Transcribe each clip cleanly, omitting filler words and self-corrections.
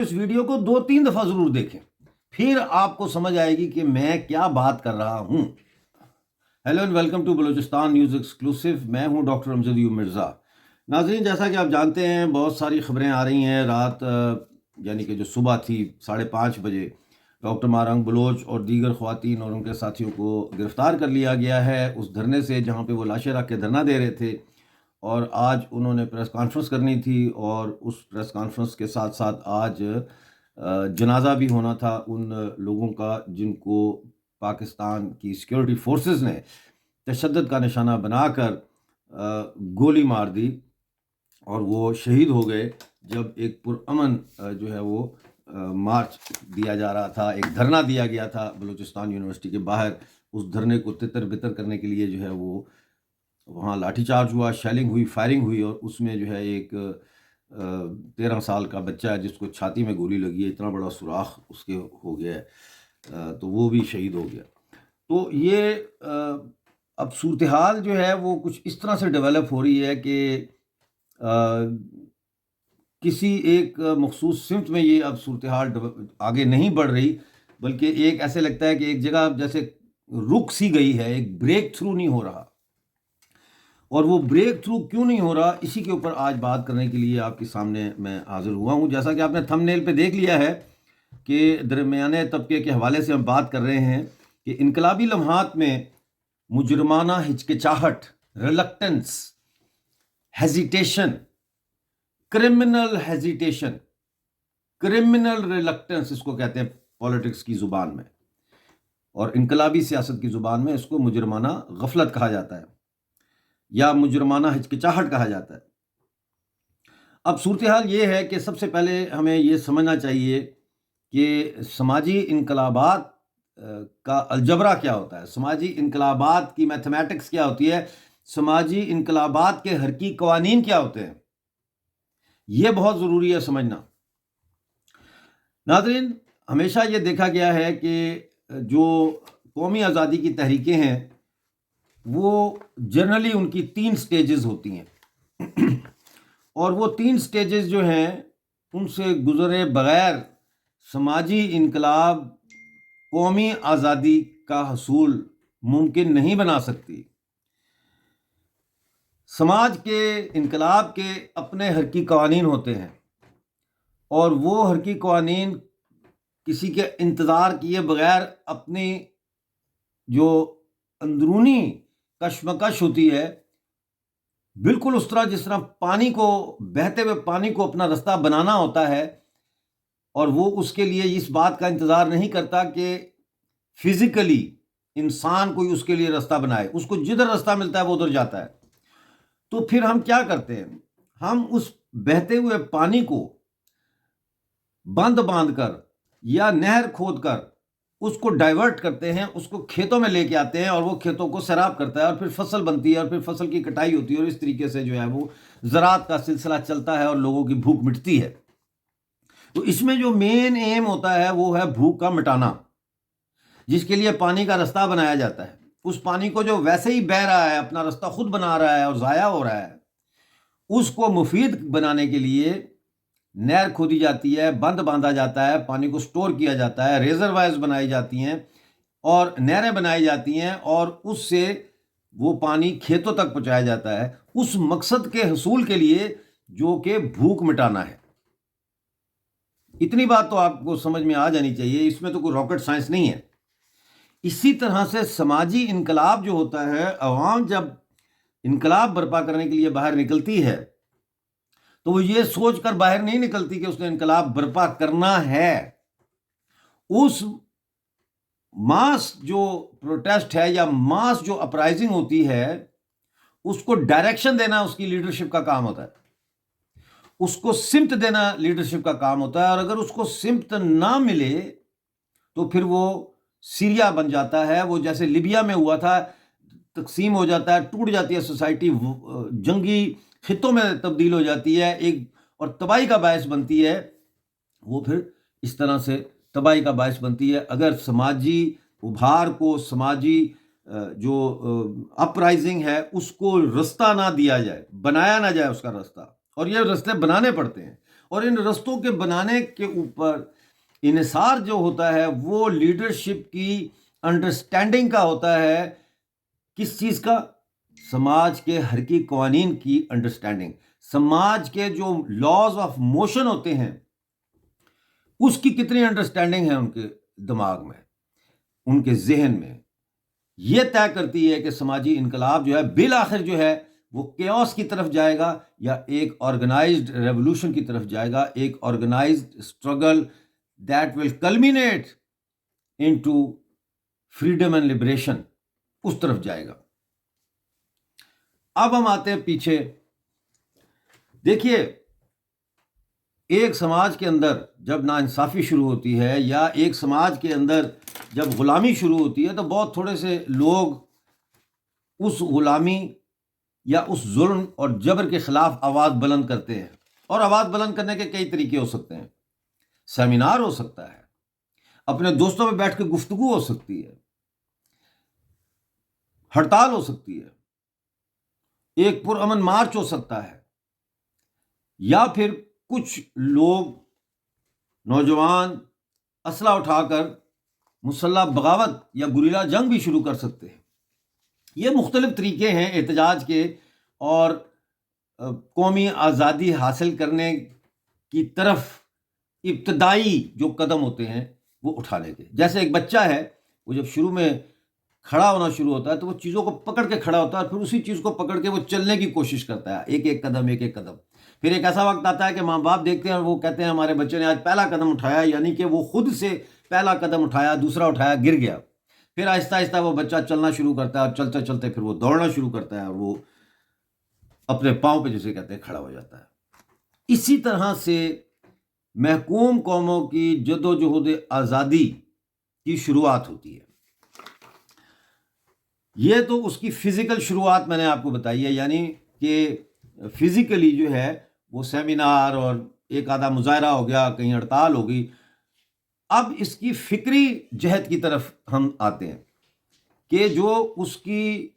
اس video کو 2-3 دفعہ ضرور دیکھیں، پھر آپ کو سمجھ آئے گی کہ میں کیا بات کر رہا ہوں۔ Hello and welcome to Balochistan news exclusive, میں ہوں ڈاکٹر امجد ایوب مرزا۔ ناظرین، جیسا کہ آپ جانتے ہیں بہت ساری خبریں آ رہی ہیں رات یعنی کہ جو صبح تھی 5:30 بجے ڈاکٹر مارنگ بلوچ اور دیگر خواتین اور ان کے ساتھیوں کو گرفتار کر لیا گیا ہے اس دھرنے سے جہاں پہ وہ لاشیں رکھ کے دھرنا دے رہے تھے، اور آج انہوں نے پریس کانفرنس کرنی تھی، اور اس پریس کانفرنس کے ساتھ ساتھ آج جنازہ بھی ہونا تھا ان لوگوں کا جن کو پاکستان کی سیکیورٹی فورسز نے تشدد کا نشانہ بنا کر گولی مار دی، اور وہ شہید ہو گئے جب ایک پرامن جو ہے وہ مارچ دیا جا رہا تھا، ایک دھرنا دیا گیا تھا بلوچستان یونیورسٹی کے باہر۔ اس دھرنے کو تتر بتر کرنے کے لیے جو ہے وہ وہاں لاٹھی چارج ہوا، شیلنگ ہوئی، فائرنگ ہوئی، اور اس میں جو ہے ایک 13 سال کا بچہ ہے جس کو چھاتی میں گولی لگی ہے، اتنا بڑا سوراخ اس کے ہو گیا ہے، تو وہ بھی شہید ہو گیا۔ تو یہ اب صورتحال جو ہے وہ کچھ اس طرح سے ڈیولپ ہو رہی ہے کہ کسی ایک مخصوص سمت میں یہ اب صورتحال آگے نہیں بڑھ رہی، بلکہ ایک ایسے لگتا ہے کہ ایک جگہ جیسے رک سی گئی ہے، ایک بریک تھرو نہیں ہو رہا۔ اور وہ بریک تھرو کیوں نہیں ہو رہا، اسی کے اوپر آج بات کرنے کے لیے آپ کے سامنے میں حاضر ہوا ہوں۔ جیسا کہ آپ نے تھم نیل پہ دیکھ لیا ہے کہ درمیانے طبقے کے حوالے سے ہم بات کر رہے ہیں کہ انقلابی لمحات میں مجرمانہ ہچکچاہٹ، reluctance, hesitation, criminal hesitation, criminal reluctance اس کو کہتے ہیں پولیٹکس کی زبان میں، اور انقلابی سیاست کی زبان میں اس کو مجرمانہ غفلت کہا جاتا ہے یا مجرمانہ ہچکچاہٹ کہا جاتا ہے۔ اب صورتحال یہ ہے کہ سب سے پہلے ہمیں یہ سمجھنا چاہیے کہ سماجی انقلابات کا الجبرا کیا ہوتا ہے، سماجی انقلابات کی میتھمیٹکس کیا ہوتی ہے، سماجی انقلابات کے حرکی قوانین کیا ہوتے ہیں، یہ بہت ضروری ہے سمجھنا۔ ناظرین، ہمیشہ یہ دیکھا گیا ہے کہ جو قومی آزادی کی تحریکیں ہیں وہ جنرلی ان کی 3 سٹیجز ہوتی ہیں، اور وہ 3 سٹیجز جو ہیں ان سے گزرے بغیر سماجی انقلاب قومی آزادی کا حصول ممکن نہیں بنا سکتی۔ سماج کے انقلاب کے اپنے حرکی قوانین ہوتے ہیں، اور وہ حرکی قوانین کسی کے انتظار کیے بغیر اپنی جو اندرونی کشمکش ہوتی ہے، بالکل اس طرح جس طرح پانی کو، بہتے ہوئے پانی کو اپنا رستہ بنانا ہوتا ہے، اور وہ اس کے لیے اس بات کا انتظار نہیں کرتا کہ فزیکلی انسان کوئی اس کے لیے رستہ بنائے، اس کو جدھر رستہ ملتا ہے وہ ادھر جاتا ہے۔ تو پھر ہم کیا کرتے ہیں، ہم اس بہتے ہوئے پانی کو بند باندھ کر یا نہر کھود کر اس کو ڈائیورٹ کرتے ہیں، اس کو کھیتوں میں لے کے آتے ہیں، اور وہ کھیتوں کو سیراب کرتا ہے، اور پھر فصل بنتی ہے، اور پھر فصل کی کٹائی ہوتی ہے، اور اس طریقے سے جو ہے وہ زراعت کا سلسلہ چلتا ہے اور لوگوں کی بھوک مٹتی ہے۔ تو اس میں جو مین ایم ہوتا ہے وہ ہے بھوک کا مٹانا، جس کے لیے پانی کا رستہ بنایا جاتا ہے۔ اس پانی کو جو ویسے ہی بہہ رہا ہے، اپنا رستہ خود بنا رہا ہے اور ضائع ہو رہا ہے، اس کو مفید بنانے کے لیے نہر کھودی جاتی ہے، بند باندھا جاتا ہے، پانی کو سٹور کیا جاتا ہے، ریزروائرز بنائی جاتی ہیں اور نہریں بنائی جاتی ہیں، اور اس سے وہ پانی کھیتوں تک پہنچایا جاتا ہے اس مقصد کے حصول کے لیے جو کہ بھوک مٹانا ہے۔ اتنی بات تو آپ کو سمجھ میں آ جانی چاہیے، اس میں تو کوئی راکٹ سائنس نہیں ہے۔ اسی طرح سے سماجی انقلاب جو ہوتا ہے، عوام جب انقلاب برپا کرنے کے لیے باہر نکلتی ہے تو وہ یہ سوچ کر باہر نہیں نکلتی کہ اس نے انقلاب برپا کرنا ہے۔ اس ماس جو پروٹیسٹ ہے یا ماس جو اپرائزنگ ہوتی ہے، اس کو ڈائریکشن دینا اس کی لیڈرشپ کا کام ہوتا ہے، اس کو سمت دینا لیڈرشپ کا کام ہوتا ہے، اور اگر اس کو سمت نہ ملے تو پھر وہ سیریا بن جاتا ہے، وہ جیسے لیبیا میں ہوا تھا، تقسیم ہو جاتا ہے، ٹوٹ جاتی ہے سوسائٹی، جنگی خطوں میں تبدیل ہو جاتی ہے ایک، اور تباہی کا باعث بنتی ہے۔ وہ پھر اس طرح سے تباہی کا باعث بنتی ہے اگر سماجی ابھار کو، سماجی جو اپرائزنگ ہے اس کو رستہ نہ دیا جائے، بنایا نہ جائے اس کا رستہ، اور یہ رستے بنانے پڑتے ہیں، اور ان رستوں کے بنانے کے اوپر انحصار جو ہوتا ہے وہ لیڈرشپ کی انڈرسٹینڈنگ کا ہوتا ہے. کس چیز کا؟ سماج کے حرکی قوانین کی انڈرسٹینڈنگ. سماج کے جو لاز آف موشن ہوتے ہیں اس کی کتنی انڈرسٹینڈنگ ہے ان کے دماغ میں، ان کے ذہن میں. یہ طے کرتی ہے کہ سماجی انقلاب جو ہے بالآخر جو ہے وہ کیوس کی طرف جائے گا یا ایک آرگنائزڈ ریولوشن کی طرف جائے گا، ایک organized struggle that will culminate into freedom and liberation, اس طرف جائے گا. اب ہم آتے ہیں پیچھے. دیکھیے، ایک سماج کے اندر جب ناانصافی شروع ہوتی ہے یا ایک سماج کے اندر جب غلامی شروع ہوتی ہے تو بہت تھوڑے سے لوگ اس غلامی یا اس ظلم اور جبر کے خلاف آواز بلند کرتے ہیں. اور آواز بلند کرنے کے کئی طریقے ہو سکتے ہیں. سیمینار ہو سکتا ہے، اپنے دوستوں میں بیٹھ کے گفتگو ہو سکتی ہے، ہڑتال ہو سکتی ہے، ایک پرامن مارچ ہو سکتا ہے، یا پھر کچھ لوگ نوجوان اسلحہ اٹھا کر مسلح بغاوت یا گریلا جنگ بھی شروع کر سکتے ہیں. یہ مختلف طریقے ہیں احتجاج کے اور قومی آزادی حاصل کرنے کی طرف ابتدائی جو قدم ہوتے ہیں وہ اٹھانے کے. جیسے ایک بچہ ہے، وہ جب شروع میں کھڑا ہونا شروع ہوتا ہے تو وہ چیزوں کو پکڑ کے کھڑا ہوتا ہے اور پھر اسی چیز کو پکڑ کے وہ چلنے کی کوشش کرتا ہے، ایک ایک قدم ایک ایک قدم. پھر ایک ایسا وقت آتا ہے کہ ماں باپ دیکھتے ہیں اور وہ کہتے ہیں ہمارے بچے نے آج پہلا قدم اٹھایا، یعنی کہ وہ خود سے پہلا قدم اٹھایا، دوسرا اٹھایا، گر گیا. پھر آہستہ آہستہ وہ بچہ چلنا شروع کرتا ہے اور چلتے چلتے پھر وہ دوڑنا شروع کرتا ہے اور وہ اپنے پاؤں پہ جسے کہتے ہیں کھڑا ہو جاتا ہے. اسی طرح سے محکوم قوموں کی جد و جہد آزادی کی شروعات ہوتی ہے. یہ تو اس کی فزیکل شروعات میں نے آپ کو بتائی ہے، یعنی کہ فزیکلی جو ہے وہ سیمینار اور ایک آدھا مظاہرہ ہو گیا، کہیں ہڑتال ہو گئی. اب اس کی فکری جہت کی طرف ہم آتے ہیں کہ جو اس کی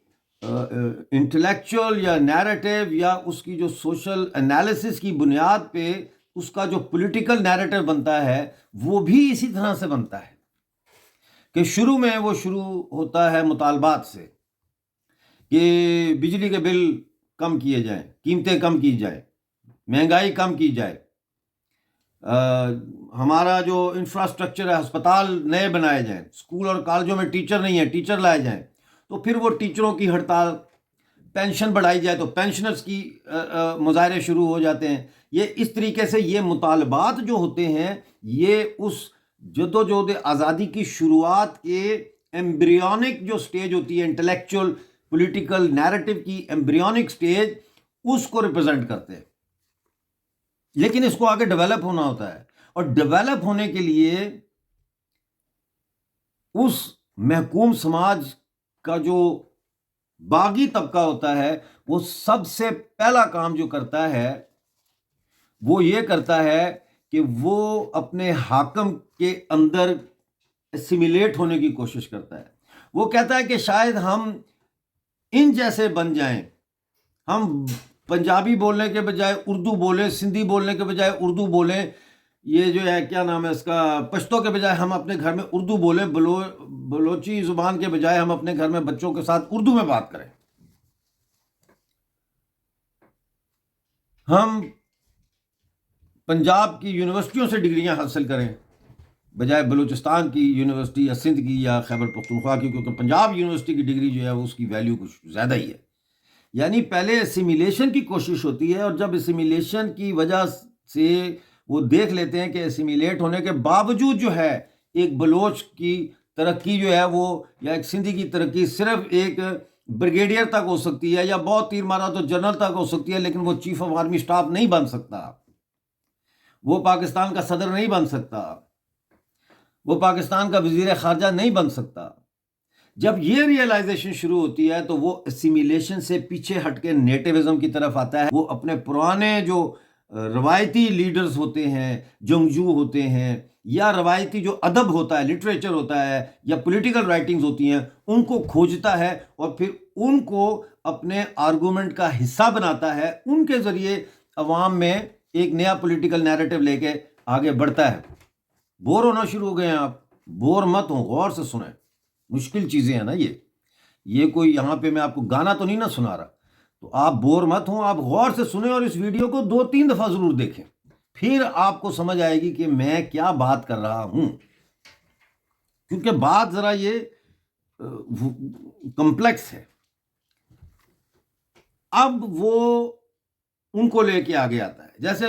انٹلیکچوئل یا نیریٹو یا اس کی جو سوشل انالیسس کی بنیاد پہ اس کا جو پولیٹیکل نیریٹو بنتا ہے وہ بھی اسی طرح سے بنتا ہے کہ شروع میں وہ شروع ہوتا ہے مطالبات سے کہ بجلی کے بل کم کیے جائیں، قیمتیں کم کی جائیں، مہنگائی کم کی جائے، ہمارا جو انفراسٹرکچر ہے ہسپتال نئے بنائے جائیں، اسکول اور کالجوں میں ٹیچر نہیں ہیں، ٹیچر لائے جائیں. تو پھر وہ ٹیچروں کی ہڑتال، پینشن بڑھائی جائے تو پینشنرز کی مظاہرے شروع ہو جاتے ہیں. یہ اس طریقے سے یہ مطالبات جو ہوتے ہیں یہ اس جدوجہد آزادی کی شروعات کے ایمبریونک جو سٹیج ہوتی ہے، انٹلیکچوئل پولیٹیکل نیریٹو کی ایمبریونک سٹیج، اس کو ریپرزینٹ کرتے ہیں. لیکن اس کو آگے ڈیولپ ہونا ہوتا ہے، اور ڈیولپ ہونے کے لیے اس محکوم سماج کا جو باغی طبقہ ہوتا ہے وہ سب سے پہلا کام جو کرتا ہے وہ یہ کرتا ہے کہ وہ اپنے حاکم کے اندر اسیمیلیٹ ہونے کی کوشش کرتا ہے. وہ کہتا ہے کہ شاید ہم ان جیسے بن جائیں، ہم پنجابی بولنے کے بجائے اردو بولیں، سندھی بولنے کے بجائے اردو بولیں، یہ جو ہے کیا نام ہے اس کا، پشتو کے بجائے ہم اپنے گھر میں اردو بولیں، بلوچی زبان کے بجائے ہم اپنے گھر میں بچوں کے ساتھ اردو میں بات کریں. ہم پنجاب کی یونیورسٹیوں سے ڈگریاں حاصل کریں بجائے بلوچستان کی یونیورسٹی یا سندھ کی یا خیبر پختونخوا کی، کیونکہ پنجاب یونیورسٹی کی ڈگری جو ہے اس کی ویلیو کچھ زیادہ ہی ہے. یعنی پہلے اسیمیلیشن کی کوشش ہوتی ہے، اور جب اسیمیلیشن کی وجہ سے وہ دیکھ لیتے ہیں کہ اسیمیلیٹ ہونے کے باوجود جو ہے ایک بلوچ کی ترقی جو ہے وہ، یا ایک سندھی کی ترقی صرف ایک بریگیڈیئر تک ہو سکتی ہے، یا بہت تیر مارا تو جنرل تک ہو سکتی ہے، لیکن وہ چیف آف آرمی اسٹاف نہیں بن سکتا، وہ پاکستان کا صدر نہیں بن سکتا، وہ پاکستان کا وزیر خارجہ نہیں بن سکتا. جب یہ ریئلائزیشن شروع ہوتی ہے تو وہ اسیمیلیشن سے پیچھے ہٹ کے نیٹیوزم کی طرف آتا ہے. وہ اپنے پرانے جو روایتی لیڈرز ہوتے ہیں، جنگجو ہوتے ہیں، یا روایتی جو ادب ہوتا ہے، لٹریچر ہوتا ہے، یا پولیٹیکل رائٹنگز ہوتی ہیں، ان کو کھوجتا ہے اور پھر ان کو اپنے آرگومنٹ کا حصہ بناتا ہے. ان کے ذریعے عوام میں ایک نیا پولیٹیکل نیریٹو لے کے آگے بڑھتا ہے۔ بور ہونا شروع ہو گئے ہیں آپ، بور مت ہوں، غور سے سنیں، مشکل چیزیں ہیں نا یہ کوئی یہاں پہ میں آپ کو گانا تو نہیں نہ سنا رہا، تو آپ بور مت ہوں، آپ غور سے سنیں اور اس ویڈیو کو 2-3 دفعہ ضرور دیکھیں، پھر آپ کو سمجھ آئے گی کہ میں کیا بات کر رہا ہوں، کیونکہ بات ذرا یہ کمپلیکس ہے۔ اب وہ ان کو لے کے آگے آتا ہے، جیسے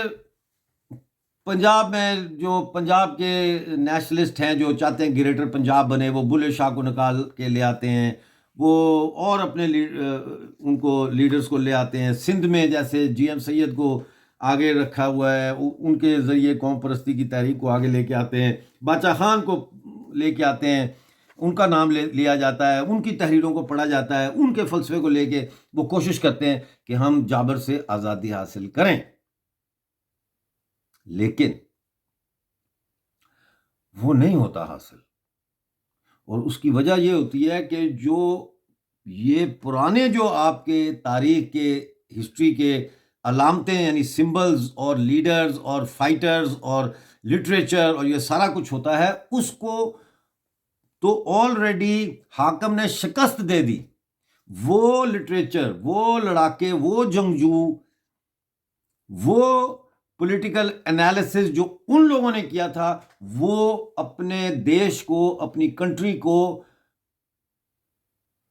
پنجاب میں جو پنجاب کے نیشنلسٹ ہیں جو چاہتے ہیں گریٹر پنجاب بنے، وہ بلے شاہ کو نکال کے لے آتے ہیں، وہ اور اپنے ان کو لیڈرز کو لے آتے ہیں۔ سندھ میں جیسے جی ایم سید کو آگے رکھا ہوا ہے، ان کے ذریعے قوم پرستی کی تحریک کو آگے لے کے آتے ہیں، باچا خان کو لے کے آتے ہیں، ان کا نام لیا جاتا ہے، ان کی تحریروں کو پڑھا جاتا ہے، ان کے فلسفے کو لے کے وہ کوشش کرتے ہیں کہ ہم جابر سے آزادی حاصل کریں، لیکن وہ نہیں ہوتا حاصل۔ اور اس کی وجہ یہ ہوتی ہے کہ جو یہ پرانے جو آپ کے تاریخ کے ہسٹری کے علامتیں یعنی سمبلز اور لیڈرز اور فائٹرز اور لٹریچر اور یہ سارا کچھ ہوتا ہے، اس کو تو آلریڈی حاکم نے شکست دے دی۔ وہ لٹریچر، وہ لڑاکے، وہ جنگجو، وہ پولیٹیکل انالیسس جو ان لوگوں نے کیا تھا، وہ اپنے دیش کو، اپنی کنٹری کو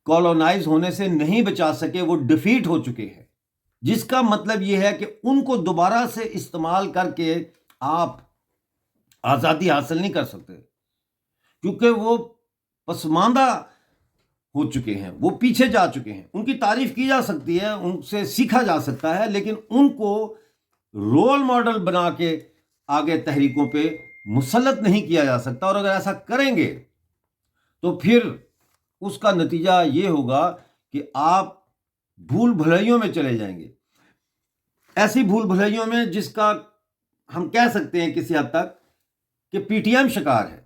کالونائز ہونے سے نہیں بچا سکے، وہ ڈیفیٹ ہو چکے ہیں، جس کا مطلب یہ ہے کہ ان کو دوبارہ سے استعمال کر کے آپ آزادی حاصل نہیں کر سکتے، کیونکہ وہ پسماندہ ہو چکے ہیں، وہ پیچھے جا چکے ہیں۔ ان کی تعریف کی جا سکتی ہے، ان سے سیکھا جا سکتا ہے، لیکن ان کو رول ماڈل بنا کے آگے تحریکوں پہ مسلط نہیں کیا جا سکتا، اور اگر ایسا کریں گے تو پھر اس کا نتیجہ یہ ہوگا کہ آپ بھول بھلائیوں میں چلے جائیں گے، ایسی بھول بھلائیوں میں جس کا ہم کہہ سکتے ہیں کسی حد تک کہ پی ٹی ایم شکار ہے،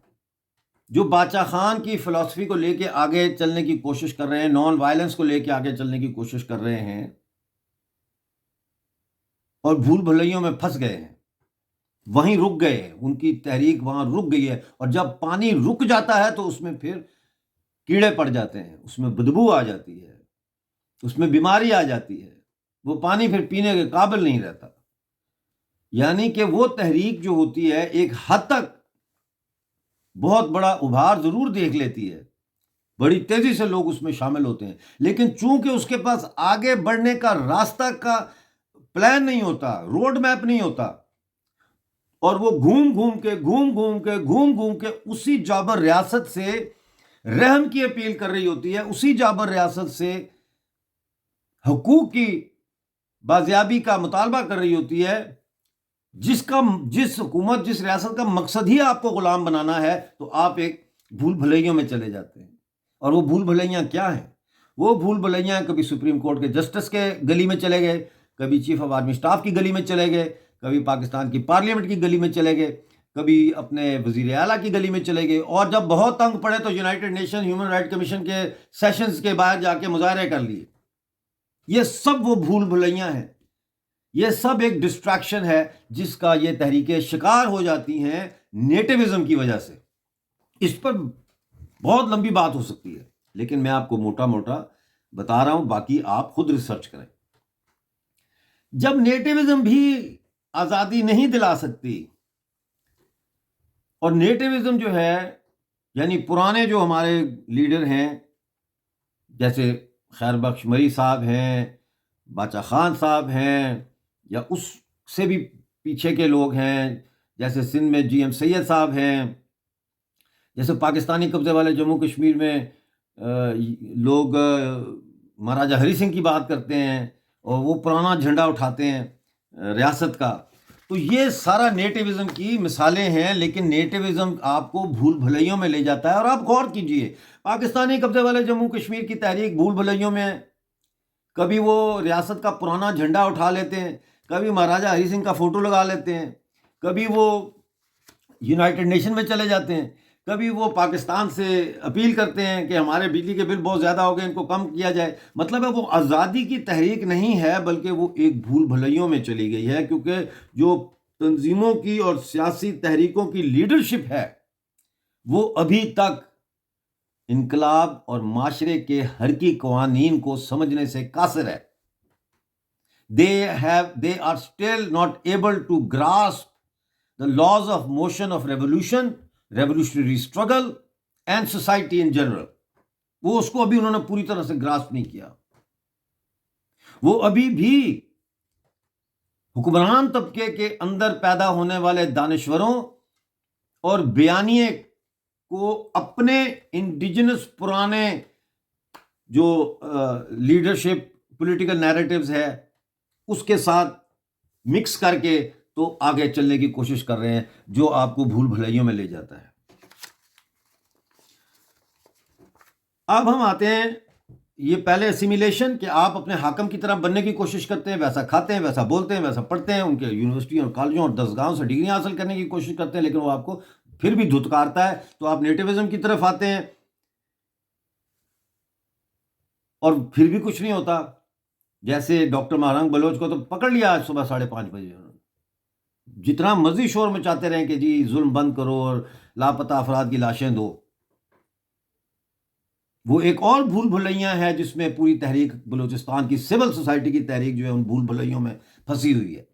جو باچا خان کی فلسفی کو لے کے آگے چلنے کی کوشش کر رہے ہیں، نان وائلنس کو لے کے آگے چلنے کی کوشش کر رہے ہیں، اور بھول بھلائیوں میں پھنس گئے ہیں، وہیں رک گئے ہیں، ان کی تحریک وہاں رک گئی ہے، اور جب پانی رک جاتا ہے تو اس میں پھر کیڑے پڑ جاتے ہیں، اس میں بدبو آ جاتی ہے، اس میں بیماری آ جاتی ہے، وہ پانی پھر پینے کے قابل نہیں رہتا۔ یعنی کہ وہ تحریک جو ہوتی ہے ایک حد تک بہت بڑا ابھار ضرور دیکھ لیتی ہے، بڑی تیزی سے لوگ اس میں شامل ہوتے ہیں، لیکن چونکہ اس کے پاس آگے بڑھنے کا راستہ کا پلان نہیں ہوتا، روڈ میپ نہیں ہوتا، اور وہ گھوم گھوم کے اسی جابر ریاست سے رحم کی اپیل کر رہی ہوتی ہے، اسی جابر ریاست سے حقوق کی بازیابی کا مطالبہ کر رہی ہوتی ہے، جس حکومت، جس ریاست کا مقصد ہی آپ کو غلام بنانا ہے، تو آپ ایک بھول بھلائیوں میں چلے جاتے ہیں۔ اور وہ بھول بھلائیاں کیا ہیں؟ وہ بھول بھلائیاں کبھی سپریم کورٹ کے جسٹس کے گلی میں چلے گئے، کبھی چیف آف آرمی اسٹاف کی گلی میں چلے گئے، کبھی پاکستان کی پارلیمنٹ کی گلی میں چلے گئے، کبھی اپنے وزیر اعلیٰ کی گلی میں چلے گئے، اور جب بہت تنگ پڑے تو United nation human right commission کے سیشنز کے باہر جا کے مظاہرے کر لیے۔ یہ سب وہ بھول بھلائیاں ہیں، یہ سب ایک ڈسٹریکشن ہے جس کا یہ تحریکیں شکار ہو جاتی ہیں نیٹیوزم کی وجہ سے۔ اس پر بہت لمبی بات ہو سکتی ہے، لیکن میں آپ کو موٹا موٹا بتا رہا ہوں، باقی آپ خود ریسرچ کریں۔ جب نیٹیوزم بھی آزادی نہیں دلا سکتی، اور نیٹیوزم جو ہے یعنی پرانے جو ہمارے لیڈر ہیں جیسے خیر بخش مری صاحب ہیں، باچا خان صاحب ہیں، یا اس سے بھی پیچھے کے لوگ ہیں جیسے سندھ میں جی ایم سید صاحب ہیں، جیسے پاکستانی قبضے والے جموں کشمیر میں لوگ مہاراجہ ہری سنگھ کی بات کرتے ہیں، اور وہ پرانا جھنڈا اٹھاتے ہیں ریاست کا، تو یہ سارا نیٹیوزم کی مثالیں ہیں، لیکن نیٹیوزم آپ کو بھول بھلائیوں میں لے جاتا ہے۔ اور آپ غور کیجئے، پاکستانی قبضے والے جموں کشمیر کی تحریک بھول بھلائیوں میں ہے، کبھی وہ ریاست کا پرانا جھنڈا اٹھا لیتے ہیں، کبھی مہاراجہ ہری سنگھ کا فوٹو لگا لیتے ہیں، کبھی وہ یونائٹڈ نیشن میں چلے جاتے ہیں، کبھی وہ پاکستان سے اپیل کرتے ہیں کہ ہمارے بجلی کے بل بہت زیادہ ہو گئے، ان کو کم کیا جائے. مطلب ہے وہ آزادی کی تحریک نہیں ہے، بلکہ وہ ایک بھول بھلائیوں میں چلی گئی ہے، کیونکہ جو تنظیموں کی اور سیاسی تحریکوں کی لیڈرشپ ہے وہ ابھی تک انقلاب اور معاشرے کے حرکی قوانین کو سمجھنے سے قاصر ہے. They are still not able to grasp the laws of motion of revolution, revolutionary struggle and society in general. وہ اس کو ابھی انہوں نے پوری طرح سے گراسپ نہیں کیا. وہ ابھی بھی حکمران طبقے کے اندر پیدا ہونے والے دانشوروں اور بیانیے کو اپنے انڈیجنس پرانے جو لیڈرشپ پولیٹیکل نیریٹیوز ہے اس کے ساتھ مکس کر کے تو آگے چلنے کی کوشش کر رہے ہیں، جو آپ کو بھول بھلائیوں میں لے جاتا ہے. اب ہم آتے ہیں یہ پہلے اسیمیلیشن کہ آپ اپنے حاکم کی طرح بننے کی کوشش کرتے ہیں، ویسا کھاتے ہیں، ویسا بولتے ہیں، ویسا پڑھتے ہیں، ان کے یونیورسٹی اور کالجوں اور دسگاہوں سے ڈگریاں حاصل کرنے کی کوشش کرتے ہیں، لیکن وہ آپ کو پھر بھی دھتکارتا ہے. تو آپ نیٹیوزم کی طرف آتے ہیں اور پھر بھی کچھ نہیں ہوتا. جیسے ڈاکٹر مہرنگ بلوچ کو تو پکڑ لیا آج صبح 5:30 بجے، جتنا مرضی شور مچاتے رہیں کہ جی ظلم بند کرو اور لاپتہ افراد کی لاشیں دو. وہ ایک اور بھول بھلائیاں ہے جس میں پوری تحریک بلوچستان کی سول سوسائٹی کی تحریک جو ہے ان بھول بھلائیوں میں پھنسی ہوئی ہے.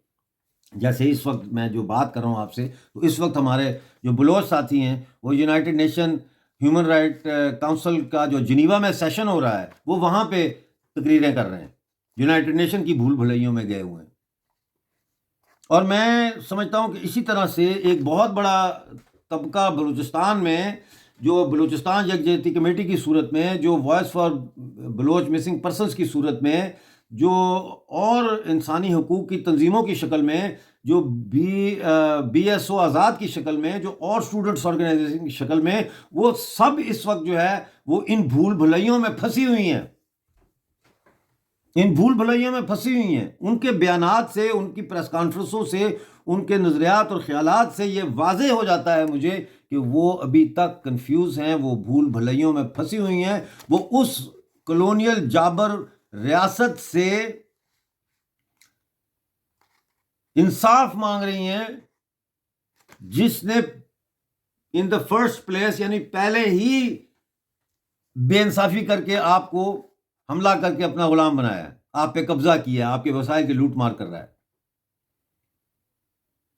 جیسے اس وقت میں جو بات کر رہا ہوں آپ سے، تو اس وقت ہمارے جو بلوچ ساتھی ہیں وہ United nation human right council کا جو جنیوا میں سیشن ہو رہا ہے وہ وہاں پہ تقریریں کر رہے ہیں، یونائٹڈ نیشن کی بھول بھلائیوں میں گئے ہوئے ہیں. اور میں سمجھتا ہوں کہ اسی طرح سے ایک بہت بڑا طبقہ بلوچستان میں، جو بلوچستان یکجہتی کمیٹی کی صورت میں، جو voice for Baloch missing persons کی صورت میں، جو اور انسانی حقوق کی تنظیموں کی شکل میں، جو بی ایس او آزاد کی شکل میں، جو اور اسٹوڈنٹس آرگنائزیشن کی شکل میں، وہ سب اس وقت جو ہے وہ ان بھول بھلائیوں میں پھنسی ہوئی ہیں. ان بھول بھلائیوں میں پھنسی ہوئی ہیں. ان کے بیانات سے، ان کی پریس کانفرنسوں سے، ان کے نظریات اور خیالات سے یہ واضح ہو جاتا ہے مجھے کہ وہ ابھی تک کنفیوز ہیں، وہ بھول بھلائیوں میں پھنسی ہوئی ہیں. وہ اس کلونیل جابر ریاست سے انصاف مانگ رہی ہیں جس نے ان دا فرسٹ پلیس، یعنی پہلے ہی بے انصافی کر کے آپ کو حملہ کر کے اپنا غلام بنایا ہے، آپ پہ قبضہ کیا ہے، آپ کے وسائل کی لوٹ مار کر رہا ہے.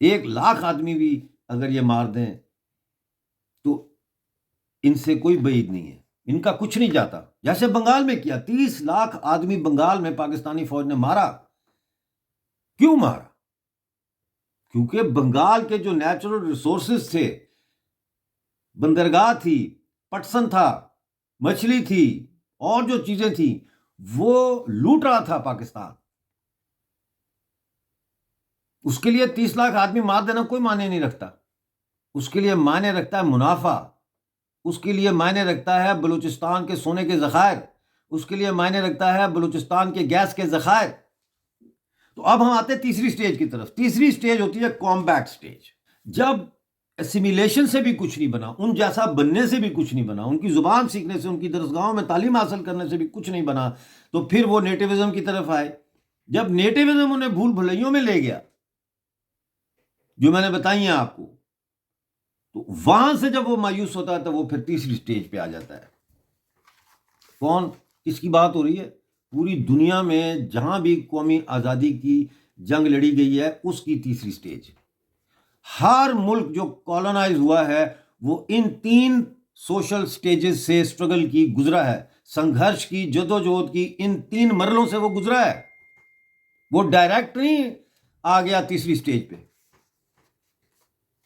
1,00,000 آدمی بھی اگر یہ مار دیں تو ان سے کوئی بعید نہیں ہے، ان کا کچھ نہیں جاتا. جیسے بنگال میں کیا، 30 لاکھ آدمی بنگال میں پاکستانی فوج نے مارا. کیوں مارا؟ کیونکہ بنگال کے جو نیچرل ریسورسز تھے، بندرگاہ تھی، پٹسن تھا، مچھلی تھی، اور جو چیزیں تھیں وہ لوٹ رہا تھا پاکستان. اس کے لیے 30 لاکھ آدمی مار دینا کوئی معنی نہیں رکھتا. اس کے لیے معنی رکھتا ہے منافع، اس کے لیے معنی رکھتا ہے بلوچستان کے سونے کے ذخائر، اس کے لیے معنی رکھتا ہے بلوچستان کے گیس کے ذخائر. تو اب ہم آتے ہیں تیسری سٹیج کی طرف. تیسری سٹیج ہوتی ہے کامبیٹ سٹیج. جب اسیمیلیشن سے بھی کچھ نہیں بنا، ان جیسا بننے سے بھی کچھ نہیں بنا، ان کی زبان سیکھنے سے، ان کی درسگاہوں میں تعلیم حاصل کرنے سے بھی کچھ نہیں بنا، تو پھر وہ نیٹیوزم کی طرف آئے. جب نیٹیوزم انہیں بھول بھلائیوں میں لے گیا جو میں نے بتائی ہیں آپ کو، تو وہاں سے جب وہ مایوس ہوتا ہے تو وہ پھر تیسری سٹیج پہ آ جاتا ہے. کون، کس کی بات ہو رہی ہے؟ پوری دنیا میں جہاں بھی قومی آزادی کی جنگ لڑی گئی ہے اس کی تیسری سٹیج. ہر ملک جو کالونائز ہوا ہے وہ ان 3 سوشل سٹیجز سے سٹرگل کی گزرا ہے، سنگھرش کی، جدوجہد کی، ان 3 مرحلوں سے وہ گزرا ہے. وہ ڈائریکٹ نہیں آ گیا تیسری سٹیج پہ.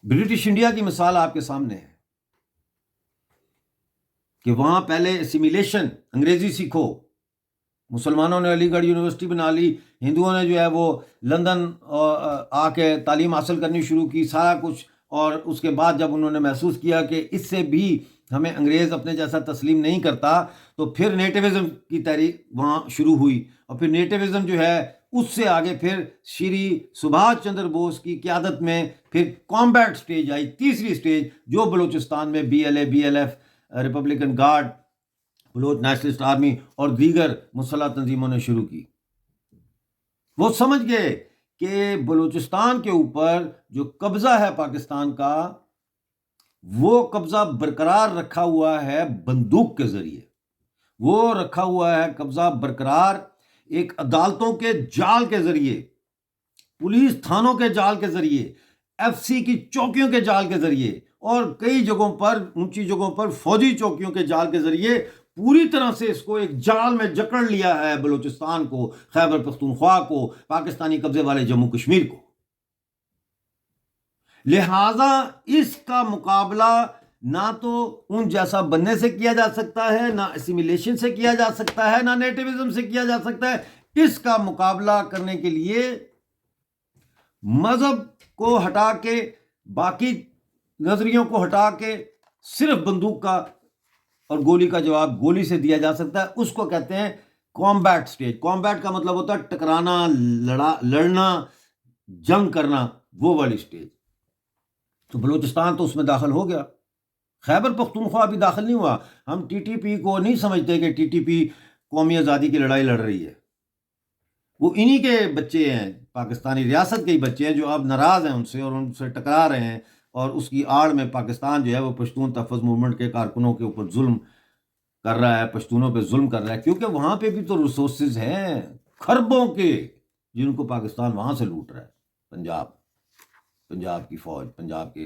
برٹش انڈیا کی مثال آپ کے سامنے ہے کہ وہاں پہلے اسیمیلیشن، انگریزی سیکھو، مسلمانوں نے علی گڑھ یونیورسٹی بنا لی، ہندوؤں نے جو ہے وہ لندن آ کے تعلیم حاصل کرنی شروع کی، سارا کچھ. اور اس کے بعد جب انہوں نے محسوس کیا کہ اس سے بھی ہمیں انگریز اپنے جیسا تسلیم نہیں کرتا، تو پھر نیٹیوزم کی تحریک وہاں شروع ہوئی. اور پھر نیٹیوزم جو ہے اس سے آگے پھر شری سبھاش چندر بوس کی قیادت میں پھر کامبیٹ سٹیج آئی، تیسری سٹیج، جو بلوچستان میں B L A, B L F, republican guard, Baloch nationalist army اور دیگر مسلح تنظیموں نے شروع کی۔ وہ سمجھ گئے کہ بلوچستان کے اوپر جو قبضہ ہے پاکستان کا، وہ قبضہ برقرار رکھا ہوا ہے بندوق کے ذریعے، وہ رکھا ہوا ہے قبضہ برقرار ایک عدالتوں کے جال کے ذریعے، پولیس تھانوں کے جال کے ذریعے، ایف سی کی چوکیوں کے جال کے ذریعے، اور کئی جگہوں پر، اونچی جگہوں پر فوجی چوکیوں کے جال کے ذریعے پوری طرح سے اس کو ایک جال میں جکڑ لیا ہے، بلوچستان کو، خیبر پختونخوا کو، پاکستانی قبضے والے جموں کشمیر کو۔ لہٰذا اس کا مقابلہ نہ تو ان جیسا بننے سے کیا جا سکتا ہے، نہ اسیمیلیشن سے کیا جا سکتا ہے، نہ نیٹیوزم سے کیا جا سکتا ہے۔ اس کا مقابلہ کرنے کے لیے مذہب کو ہٹا کے، باقی نظریوں کو ہٹا کے، صرف بندوق کا اور گولی کا جواب گولی سے دیا جا سکتا ہے۔ اس کو کہتے ہیں کامبیٹ سٹیج۔ کامبیٹ کا مطلب ہوتا ہے ٹکرانا، لڑنا، جنگ کرنا، وہ والی سٹیج۔ تو بلوچستان تو اس میں داخل ہو گیا، خیبر پختونخوا ابھی داخل نہیں ہوا۔ ہم ٹی ٹی پی کو نہیں سمجھتے کہ ٹی ٹی پی قومی آزادی کی لڑائی لڑ رہی ہے، وہ انہی کے بچے ہیں، پاکستانی ریاست کے ہی بچے ہیں جو اب ناراض ہیں ان سے اور ان سے ٹکرا رہے ہیں، اور اس کی آڑ میں پاکستان جو ہے وہ پشتون تحفظ موومنٹ کے کارکنوں کے اوپر ظلم کر رہا ہے، پشتونوں پہ ظلم کر رہا ہے، کیونکہ وہاں پہ بھی تو ریسورسز ہیں خربوں کے، جن کو پاکستان وہاں سے لوٹ رہا ہے۔ پنجاب کی فوج، پنجاب کے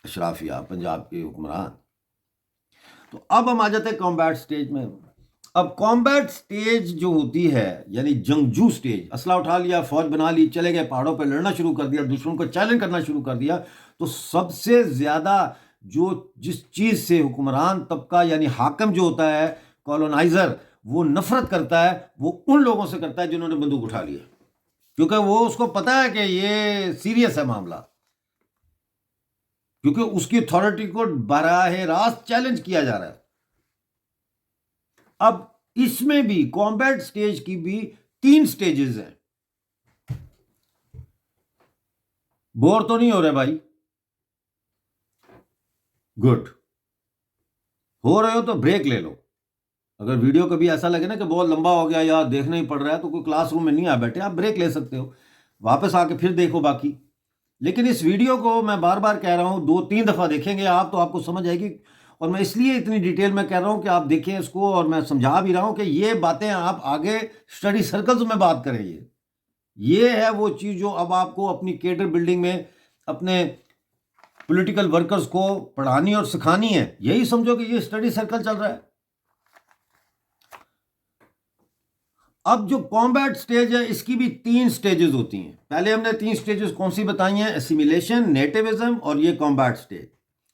اشرافیہ، پنجاب کے حکمران۔ تو اب ہم آ جاتے ہیں کامبیٹ سٹیج میں۔ اب کامبیٹ سٹیج جو ہوتی ہے، یعنی جنگجو سٹیج، اسلحہ اٹھا لیا، فوج بنا لی، چلے گئے پہاڑوں پہ لڑنا شروع کر دیا، دشمن کو چیلنج کرنا شروع کر دیا، تو سب سے زیادہ جس چیز سے حکمران طبقہ یعنی حاکم جو ہوتا ہے، کالونائزر، وہ نفرت کرتا ہے، وہ ان لوگوں سے کرتا ہے جنہوں نے بندوق اٹھا لی ہے، کیونکہ وہ اس کو پتا ہے کہ یہ سیریس ہے معاملہ، کیونکہ اس کی اتھارٹی کو براہ راست چیلنج کیا جا رہا ہے۔ اب اس میں بھی کامبیٹ سٹیج کی بھی 3 سٹیجز ہیں۔ بور تو نہیں ہو رہے بھائی؟ گڈ، ہو رہے ہو تو بریک لے لو۔ اگر ویڈیو کبھی ایسا لگے نا کہ بہت لمبا ہو گیا یا دیکھنا ہی پڑ رہا ہے، تو کوئی کلاس روم میں نہیں آ بیٹھے، آپ بریک لے سکتے ہو، واپس آ کے پھر دیکھو باقی۔ لیکن اس ویڈیو کو میں بار بار کہہ رہا ہوں، 2-3 دفعہ دیکھیں گے آپ تو آپ کو سمجھ آئے گی، اور میں اس لیے اتنی ڈیٹیل میں کہہ رہا ہوں کہ آپ دیکھیں اس کو، اور میں سمجھا بھی رہا ہوں کہ یہ باتیں آپ آگے اسٹڈی سرکلز میں بات کریں۔ یہ ہے وہ چیز جو اب آپ کو اپنی کیڈر بلڈنگ میں اپنے پولیٹیکل ورکرز کو پڑھانی اور سکھانی ہے۔ یہی سمجھو کہ یہ اسٹڈی سرکل چل رہا ہے۔ اب جو کامبیٹ سٹیج ہے، اس کی بھی 3 سٹیجز ہوتی ہیں۔ پہلے ہم نے 3 سٹیجز کون سی بتائی ہیں؟ اسیمیلیشن، نیٹیوزم اور یہ کامبیٹ سٹیج۔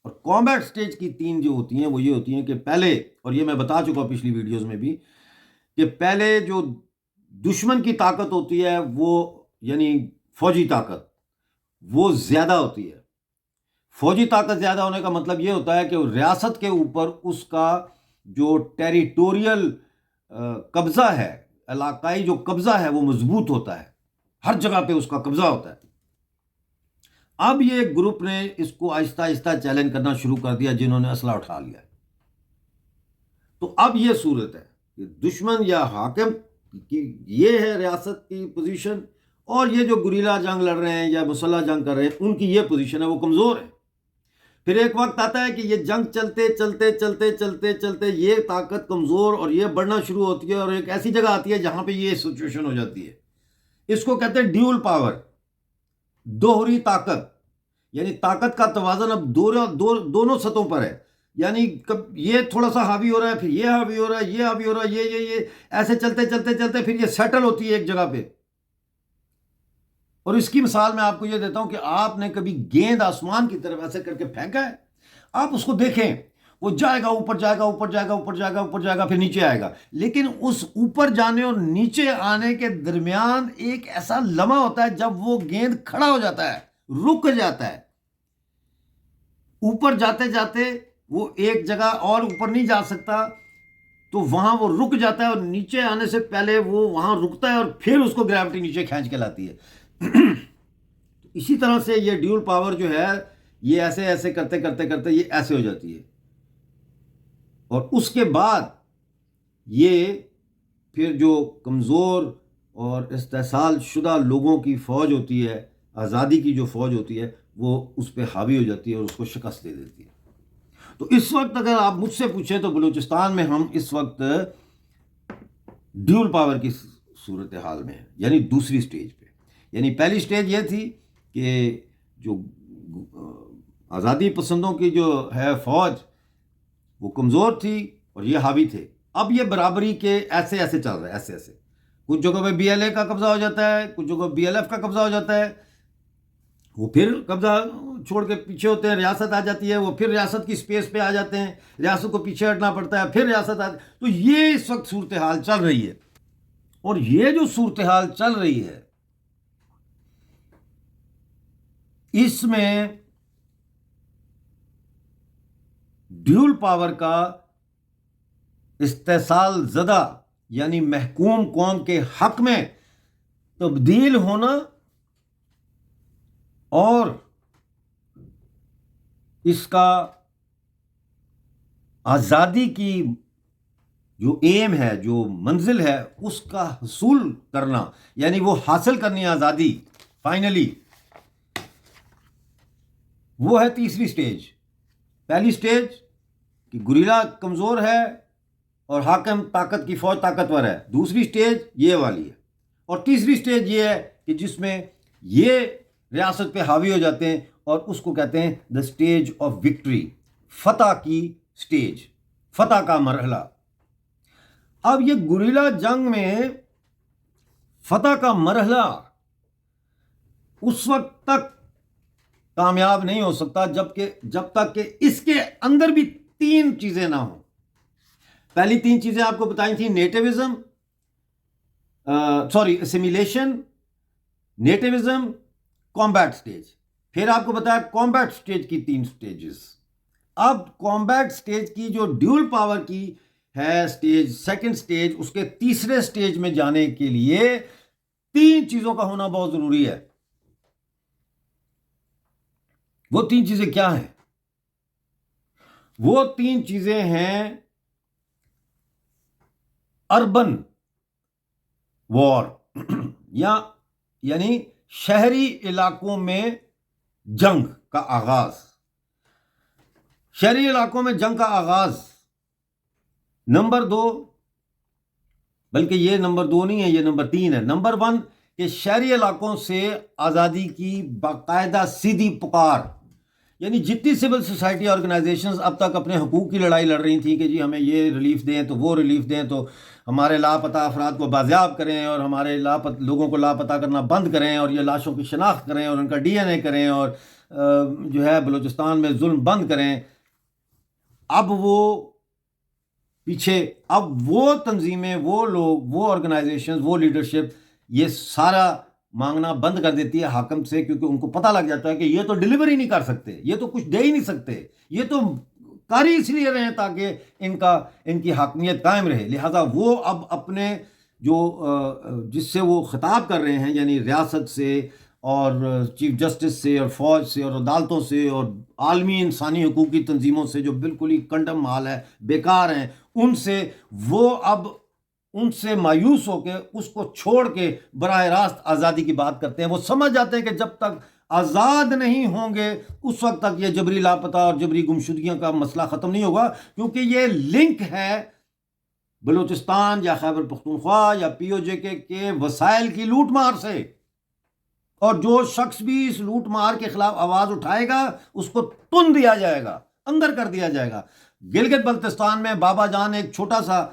اور کامبیٹ سٹیج کی 3 جو ہوتی ہیں وہ یہ ہوتی ہیں کہ پہلے، اور یہ میں بتا چکا ہوں پچھلی ویڈیوز میں بھی، کہ پہلے جو دشمن کی طاقت ہوتی ہے، وہ یعنی فوجی طاقت، وہ زیادہ ہوتی ہے۔ فوجی طاقت زیادہ ہونے کا مطلب یہ ہوتا ہے کہ ریاست کے اوپر اس کا جو ٹیریٹوریل قبضہ ہے، علاقائی جو قبضہ ہے، وہ مضبوط ہوتا ہے، ہر جگہ پہ اس کا قبضہ ہوتا ہے۔ اب یہ گروپ نے اس کو آہستہ آہستہ چیلنج کرنا شروع کر دیا، جنہوں نے اسلحہ اٹھا لیا۔ تو اب یہ صورت ہے کہ دشمن یا حاکم کی یہ ہے ریاست کی پوزیشن، اور یہ جو گریلا جنگ لڑ رہے ہیں یا مسلح جنگ کر رہے ہیں، ان کی یہ پوزیشن ہے، وہ کمزور ہے۔ پھر ایک وقت آتا ہے کہ یہ جنگ چلتے چلتے چلتے چلتے چلتے یہ طاقت کمزور اور یہ بڑھنا شروع ہوتی ہے، اور ایک ایسی جگہ آتی ہے جہاں پہ یہ سچویشن ہو جاتی ہے۔ اس کو کہتے ہیں ڈیول پاور، دوہری طاقت، یعنی طاقت کا توازن اب دونوں سطحوں پر ہے، یعنی یہ تھوڑا سا حاوی ہو رہا ہے، پھر یہ حاوی ہو رہا ہے، یہ حاوی ہو رہا ہے، یہ ایسے چلتے چلتے چلتے پھر یہ سیٹل ہوتی ہے ایک جگہ پہ۔ اور اس کی مثال میں آپ کو یہ دیتا ہوں کہ آپ نے کبھی گیند آسمان کی طرف ایسے کر کے پھینکا ہے؟ آپ اس کو دیکھیں، وہ جائے گا، اوپر جائے گا، اوپر جائے گا، اوپر جائے گا، اوپر جائے گا، پھر نیچے آئے گا۔ لیکن اس اوپر جانے اور نیچے آنے کے درمیان ایک ایسا لمحہ ہوتا ہے جب وہ گیند کھڑا ہو جاتا ہے، رک جاتا ہے۔ اوپر جاتے جاتے وہ ایک جگہ اور اوپر نہیں جا سکتا، تو وہاں وہ رک جاتا ہے اور نیچے آنے سے پہلے وہ وہاں رکتا ہے اور پھر اس کو گریوٹی نیچے کھینچ کے لاتی ہے. اسی طرح سے یہ ڈیول پاور جو ہے یہ ایسے ایسے کرتے کرتے کرتے یہ ایسے ہو جاتی ہے. اور اس کے بعد یہ پھر جو کمزور اور استحصال شدہ لوگوں کی فوج ہوتی ہے، آزادی کی جو فوج ہوتی ہے، وہ اس پہ حاوی ہو جاتی ہے اور اس کو شکست دے دیتی ہے. تو اس وقت اگر آپ مجھ سے پوچھیں تو بلوچستان میں ہم اس وقت ڈیول پاور کی صورتحال میں ہیں، یعنی دوسری سٹیج پہ. یعنی پہلی سٹیج یہ تھی کہ جو آزادی پسندوں کی جو ہے فوج وہ کمزور تھی اور یہ حاوی تھے. اب یہ برابری کے ایسے ایسے چل رہا ہے، ایسے ایسے. کچھ جگہوں پہ BLA کا قبضہ ہو جاتا ہے، کچھ جگہوں BLF کا قبضہ ہو جاتا ہے، وہ پھر قبضہ چھوڑ کے پیچھے ہوتے ہیں، ریاست آ جاتی ہے، وہ پھر ریاست کی سپیس پہ آ جاتے ہیں، ریاست کو پیچھے ہٹنا پڑتا ہے، پھر ریاست تو یہ اس وقت صورتحال چل رہی ہے. اور یہ جو صورتحال چل رہی ہے اس میں ڈیول پاور کا استحصال زدہ یعنی محکوم قوم کے حق میں تبدیل ہونا اور اس کا آزادی کی جو ایم ہے، جو منزل ہے، اس کا حصول کرنا، یعنی وہ حاصل کرنی آزادی فائنلی، وہ ہے تیسری سٹیج. پہلی سٹیج کہ گوریلا کمزور ہے اور حاکم طاقت کی فوج طاقتور ہے. دوسری سٹیج یہ والی ہے. اور تیسری سٹیج یہ ہے کہ جس میں یہ ریاست پہ حاوی ہو جاتے ہیں اور اس کو کہتے ہیں دا سٹیج آف وکٹری، فتح کی سٹیج، فتح کا مرحلہ. اب یہ گوریلا جنگ میں فتح کا مرحلہ اس وقت تک کامیاب نہیں ہو سکتا جب تک کہ اس کے اندر بھی تین چیزیں نہ ہوں. پہلی تین چیزیں آپ کو بتائی تھیں، نیٹیوزم، اسیمیلیشن، نیٹیوزم، کامبیٹ سٹیج. پھر آپ کو بتایا کامبیٹ سٹیج کی تین سٹیجز. اب کامبیٹ سٹیج کی جو ڈیول پاور کی ہے سٹیج، سیکنڈ سٹیج، اس کے تیسرے سٹیج میں جانے کے لیے تین چیزوں کا ہونا بہت ضروری ہے. وہ تین چیزیں کیا ہیں؟ وہ تین چیزیں ہیں اربن وار یعنی شہری علاقوں میں جنگ کا آغاز. شہری علاقوں میں جنگ کا آغاز. نمبر 2، بلکہ یہ نمبر 2 نہیں ہے، یہ نمبر 3 ہے. نمبر 1 کہ شہری علاقوں سے آزادی کی باقاعدہ سیدھی پکار، یعنی جتنی سول سوسائٹی آرگنائزیشنز اب تک اپنے حقوق کی لڑائی لڑ رہی تھیں کہ جی ہمیں یہ ریلیف دیں تو وہ ریلیف دیں، تو ہمارے لاپتہ افراد کو بازیاب کریں اور ہمارے لوگوں کو لاپتہ کرنا بند کریں اور یہ لاشوں کی شناخت کریں اور ان کا DNA کریں اور جو ہے بلوچستان میں ظلم بند کریں. اب وہ پیچھے، اب وہ تنظیمیں، وہ لوگ، وہ آرگنائزیشنز، وہ لیڈرشپ یہ سارا مانگنا بند کر دیتی ہے حاکم سے، کیونکہ ان کو پتہ لگ جاتا ہے کہ یہ تو ڈیلیور ہی نہیں کر سکتے، یہ تو کچھ دے ہی نہیں سکتے، یہ تو کاری اس لیے رہے ہیں تاکہ ان کی حاکمیت قائم رہے. لہٰذا وہ اب اپنے جو جس سے وہ خطاب کر رہے ہیں، یعنی ریاست سے اور چیف جسٹس سے اور فوج سے اور عدالتوں سے اور عالمی انسانی حقوق کی تنظیموں سے جو بالکل ہی کنڈم حال ہے، بیکار ہیں، ان سے وہ اب ان سے مایوس ہو کے اس کو چھوڑ کے براہ راست آزادی کی بات کرتے ہیں. وہ سمجھ جاتے ہیں کہ جب تک آزاد نہیں ہوں گے اس وقت تک یہ جبری لاپتہ اور جبری گمشدگیوں کا مسئلہ ختم نہیں ہوگا، کیونکہ یہ لنک ہے بلوچستان یا خیبر پختونخوا یا POJ کے وسائل کی لوٹ مار سے. اور جو شخص بھی اس لوٹ مار کے خلاف آواز اٹھائے گا اس کو تن دیا جائے گا، اندر کر دیا جائے گا. گلگت بلتستان میں بابا جان ایک چھوٹا سا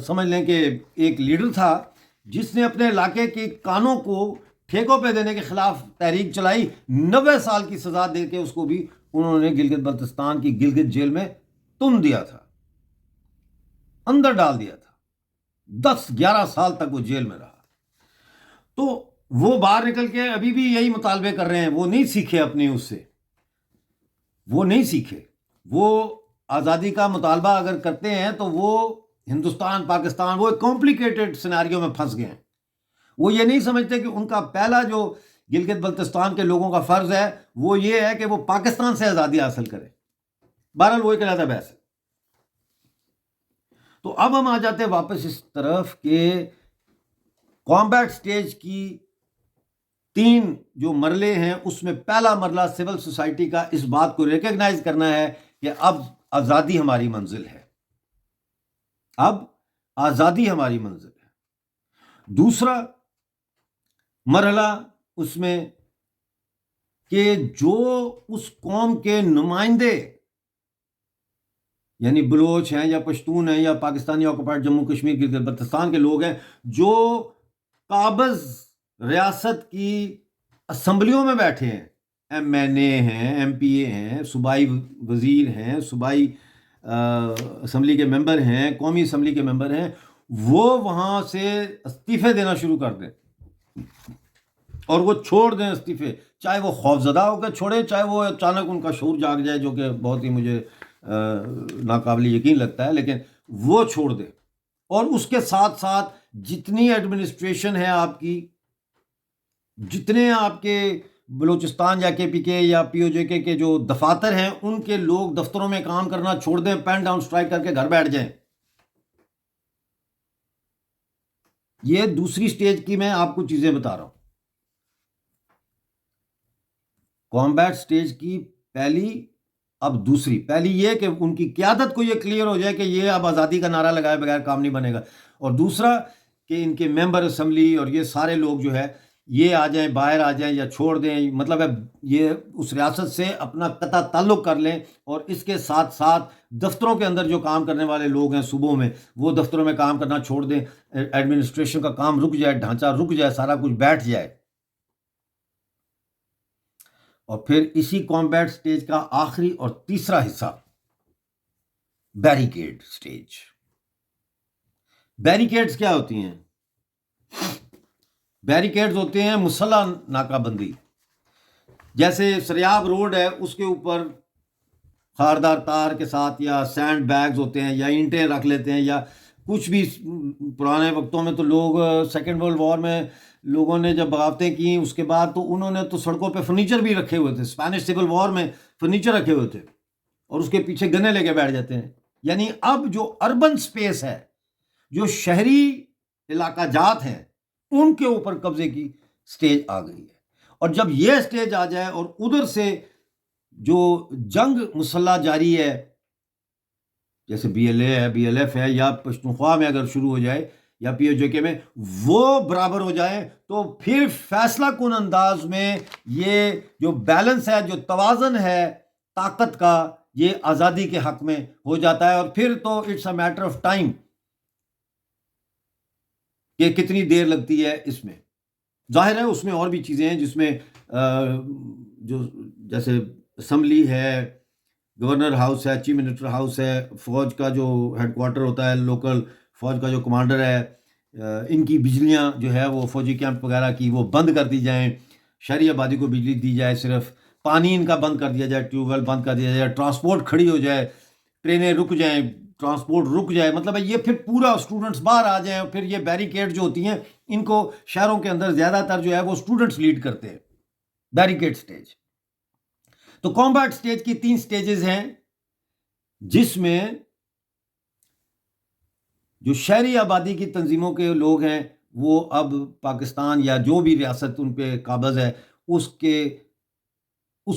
سمجھ لیں کہ ایک لیڈر تھا جس نے اپنے علاقے کے کانوں کو ٹھیکوں پہ دینے کے خلاف تحریک چلائی. 90 سال کی سزا دے کے اس کو بھی انہوں نے گلگت بلتستان کی گلگت جیل میں تن دیا تھا، اندر ڈال دیا تھا. 10-11 سال تک وہ جیل میں رہا. تو وہ باہر نکل کے ابھی بھی یہی مطالبے کر رہے ہیں. وہ نہیں سیکھے اپنے اس سے، وہ نہیں سیکھے. وہ آزادی کا مطالبہ اگر کرتے ہیں تو وہ ہندوستان پاکستان وہ ایک کمپلیکیٹڈ سیناریو میں پھنس گئے ہیں. وہ یہ نہیں سمجھتے کہ ان کا پہلا جو گلگت بلتستان کے لوگوں کا فرض ہے وہ یہ ہے کہ وہ پاکستان سے آزادی حاصل کرے. بہرحال وہ ایک علیحدہ بحث ہے. تو اب ہم آ جاتے ہیں واپس اس طرف کہ کامبیٹ سٹیج کی 3 جو مرحلے ہیں اس میں پہلا مرحلہ سول سوسائٹی کا اس بات کو ریکگنائز کرنا ہے کہ اب آزادی ہماری منزل ہے. اب آزادی ہماری منزل ہے. دوسرا مرحلہ اس میں کہ جو اس قوم کے نمائندے یعنی بلوچ ہیں یا پشتون ہیں یا پاکستانی آکوپائڈ جموں کشمیر گلگت بلتستان کے لوگ ہیں جو قابض ریاست کی اسمبلیوں میں بیٹھے ہیں، ایم این اے ہیں، ایم پی اے ہیں، صوبائی وزیر ہیں، صوبائی اسمبلی کے ممبر ہیں، قومی اسمبلی کے ممبر ہیں، وہ وہاں سے استعفے دینا شروع کر دیں اور وہ چھوڑ دیں استعفے، چاہے وہ خوفزدہ ہو کے چھوڑیں، چاہے وہ اچانک ان کا شعور جاگ جائے، جو کہ بہت ہی مجھے ناقابل یقین لگتا ہے، لیکن وہ چھوڑ دیں. اور اس کے ساتھ ساتھ جتنی ایڈمنسٹریشن ہے آپ کی، جتنے آپ کے بلوچستان یا کے پی کے یا پی او جے کے جو دفاتر ہیں ان کے لوگ دفتروں میں کام کرنا چھوڑ دیں، پین ڈاؤن سٹرائک کر کے گھر بیٹھ جائیں. یہ دوسری سٹیج کی میں آپ کو چیزیں بتا رہا ہوں. کامبیٹ سٹیج کی پہلی، اب دوسری. پہلی یہ کہ ان کی قیادت کو یہ کلیئر ہو جائے کہ یہ اب آزادی کا نعرہ لگائے بغیر کام نہیں بنے گا، اور دوسرا کہ ان کے ممبر اسمبلی اور یہ سارے لوگ جو ہے یہ آ جائیں، باہر آ جائیں یا چھوڑ دیں، مطلب ہے یہ اس ریاست سے اپنا قطع تعلق کر لیں. اور اس کے ساتھ ساتھ دفتروں کے اندر جو کام کرنے والے لوگ ہیں صوبوں میں، وہ دفتروں میں کام کرنا چھوڑ دیں، ایڈمنسٹریشن کا کام رک جائے، ڈھانچہ رک جائے، سارا کچھ بیٹھ جائے. اور پھر اسی کامبیٹ سٹیج کا آخری اور تیسرا حصہ بیریکیڈ سٹیج. بیریکیڈز کیا ہوتی ہیں؟ بیریکیڈز ہوتے ہیں مسلح ناکہ بندی. جیسے سریاب روڈ ہے، اس کے اوپر خاردار تار کے ساتھ یا سینڈ بیگز ہوتے ہیں یا اینٹیں رکھ لیتے ہیں یا کچھ بھی. پرانے وقتوں میں تو لوگ سیکنڈ ورلڈ وار میں لوگوں نے جب بغاوتیں کی اس کے بعد تو انہوں نے تو سڑکوں پہ فرنیچر بھی رکھے ہوئے تھے. اسپینش سول وار میں فرنیچر رکھے ہوئے تھے اور اس کے پیچھے گنے لے کے بیٹھ جاتے ہیں. یعنی اب جو اربن سپیس ہے، جو شہری علاقہ جات ہیں، ان کے اوپر قبضے کی سٹیج آ گئی ہے. اور جب یہ سٹیج آ جائے اور ادھر سے جو جنگ مسلح جاری ہے، جیسے بی ایل اے ہے، بی ایل ایف ہے، یا پشتونخوا میں اگر شروع ہو جائے یا پی او جے کے میں، وہ برابر ہو جائے تو پھر فیصلہ کن انداز میں یہ جو بیلنس ہے، جو توازن ہے طاقت کا، یہ آزادی کے حق میں ہو جاتا ہے. اور پھر تو it's a matter of time کہ کتنی دیر لگتی ہے. اس میں ظاہر ہے اس میں اور بھی چیزیں ہیں جس میں جو جیسے اسمبلی ہے، گورنر ہاؤس ہے، چیف منسٹر ہاؤس ہے، فوج کا جو ہیڈ کوارٹر ہوتا ہے، لوکل فوج کا جو کمانڈر ہے، ان کی بجلیاں جو ہے وہ فوجی کیمپ وغیرہ کی وہ بند کر دی جائیں، شہری آبادی کو بجلی دی جائے، صرف پانی ان کا بند کر دیا جائے، ٹیوب ویل بند کر دیا جائے، ٹرانسپورٹ کھڑی ہو جائے، ٹرینیں رک جائیں، ٹرانسپورٹ رک جائے. مطلب ہے یہ پھر پورا اسٹوڈنٹس باہر آ جائیں. اور پھر یہ بیریکیڈ جو ہوتی ہیں ان کو شہروں کے اندر زیادہ تر جو ہے وہ اسٹوڈنٹس لیڈ کرتے ہیں. بیریکیڈ سٹیج. تو کامبیٹ سٹیج کی 3 سٹیجز ہیں جس میں جو شہری آبادی کی تنظیموں کے لوگ ہیں وہ اب پاکستان یا جو بھی ریاست ان پہ قابض ہے اس